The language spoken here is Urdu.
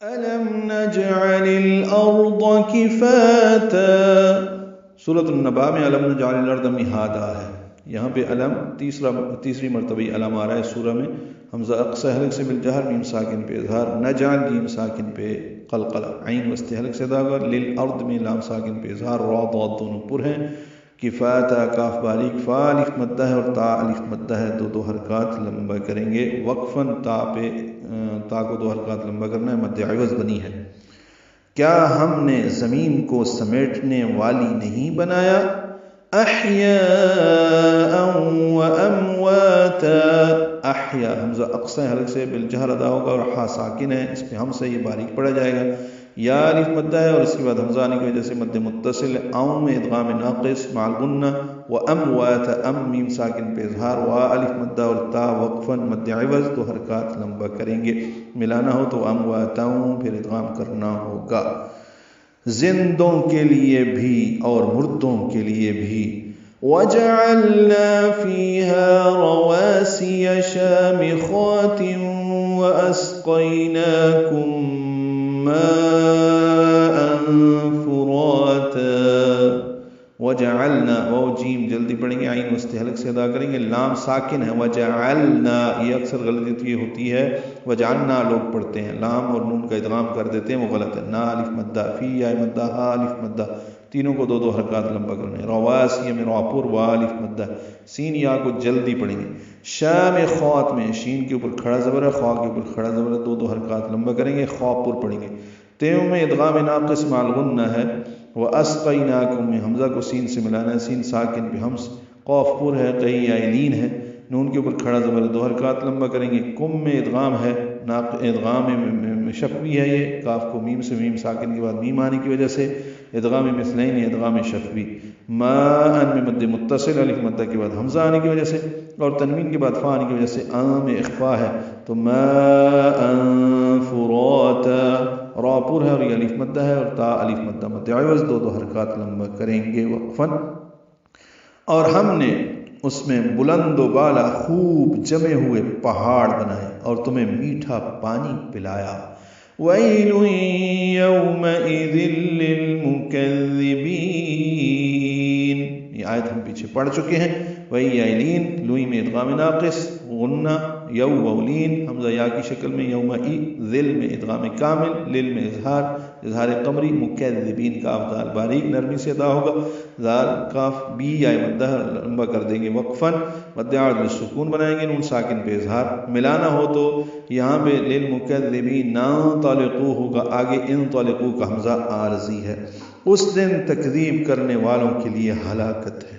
أَلَمْ نَجْعَلِ الْأَرْضَ كِفَاتًا سورۃ النبا میں علم نجعل الارض مہادا ہے. یہاں پہ علم تیسری مرتبہ علم آ رہا ہے سورہ میں. حمزہ اقصی حلق سے بالجہر، میم ساکن پہ اظہار، نجعل جیم ساکن پہ قلقلہ، عین وسط حلق سے ادا کر، للارض میں لام ساکن پہ اظہار، را ضاد دونوں پر ہیں. کفاتا کاف باریک، فا الف مدہ ہے اور تا الف مدہ ہے، دو حرکات لمبا کریں گے. وقفاً تا کو 2 حرکات لمبا کرنا ہے، مد عوض بنی ہے. کیا ہم نے زمین کو سمیٹنے والی نہیں بنایا؟ احیاء و امواتا، احیا حمزہ اقصی حلق سے بالجہر ادا ہوگا اور ہا ساکن ہے، اس پہ ہم سے یہ باریک پڑا جائے گا. یا الف مدہ ہے اور اس کے بعد حمزہ آنے کی وجہ سے مد متصل ہے. اوں میں ادغام ناقص مع الغنہ، و امواتا ام میم ساکن پہ اظہار، وا الف مدہ اور تا وقفاً مد عوض 2 حرکات لمبا کریں گے. ملانا ہو تو امواتاؤں پھر ادغام کرنا ہوگا. زندوں کے لیے بھی اور مردوں کے لیے بھی. وَجَعَلْنَا فِيهَا رَوَاسِيَ شَامِخَاتٍ وَأَسْقَيْنَاكُم مَّاءً فُرَاتًا. وَجَعَلْنَا واو جیم جلدی پڑھیں گے، عین وسط حلق سے ادا کریں گے، لام ساکن ہے. وَجَعَلْنَا یہ اکثر غلطی ہوتی ہے، وَجَعَلْنَا لوگ پڑھتے ہیں، لام اور نون کا ادغام کر دیتے ہیں، وہ غلط ہے. نا الف مدہ، فی یا مدہ، ہا الف مدہ، تینوں کو 2 حرکات لمبا کرنے. رواسی میں راپور، وا الف مدہ، سین یا کو جلدی پڑھیں گے. شامخات میں شین کے اوپر کھڑا زبر ہے، خوا کے اوپر کھڑا زبر ہے، 2 حرکات لمبا کریں گے، خوا پر پڑھیں گے. تیوں میں ادغام ناقص مع الغنہ ہے. وَأَسْقَيْنَاكُم میں حمزہ کو سین سے ملانا ہے، سین ساکن پہ حمز، قاف پر ہے، کئی یائلین ہے، نون کے اوپر کھڑا زبر ہے، 2 حرکات لمبا کریں گے. کم میں ادغام ہے، ادغام میں شفوی ہے، یہ کاف کو میم سے میم ساکن کے بعد میم آنے کی وجہ سے ادغام مثلین ہے، ادغام شفوی. ماء میں مد متصل الف مدہ کے بعد حمزہ آنے کی وجہ سے اور تنوین کے بعد فا آنے کی وجہ سے میں اخفا ہے، تو ماء فراتا، را پر ہے اور یہ الف مدہ ہے اور تا الف مدہ مد عوض 2 حرکات لمبا کریں گے وقفاً. اور ہم نے اس میں بلند و بالا خوب جمے ہوئے پہاڑ بنائے اور تمہیں میٹھا پانی پلایا. وَيْلٌ يَوْمَئِذٍ لِّلْمُكَذِّبِينَ یہ آیت ہم پیچھے پڑھ چکے ہیں. وہی یائلین، لوئی میں ادغام ناقص، غنہ، یو وولین، حمزہ یا کی شکل میں، یومئی، ذل میں ادغام کامل، لل میں اظہار قمری، مکذبین کاف دال باریک نرمی سے ادا ہوگا، دال کاف بی یا مدہ لمبا کر دیں گے وقفاً، مد عوض سکون بنائیں گے، نون ساکن پہ اظہار. ملانا ہو تو یہاں پہ للمکذبین نا طالقو ہوگا، آگے ان طالقو کا حمزہ عارضی ہے. اس دن تکذیب کرنے والوں کے لیے ہلاکت ہے.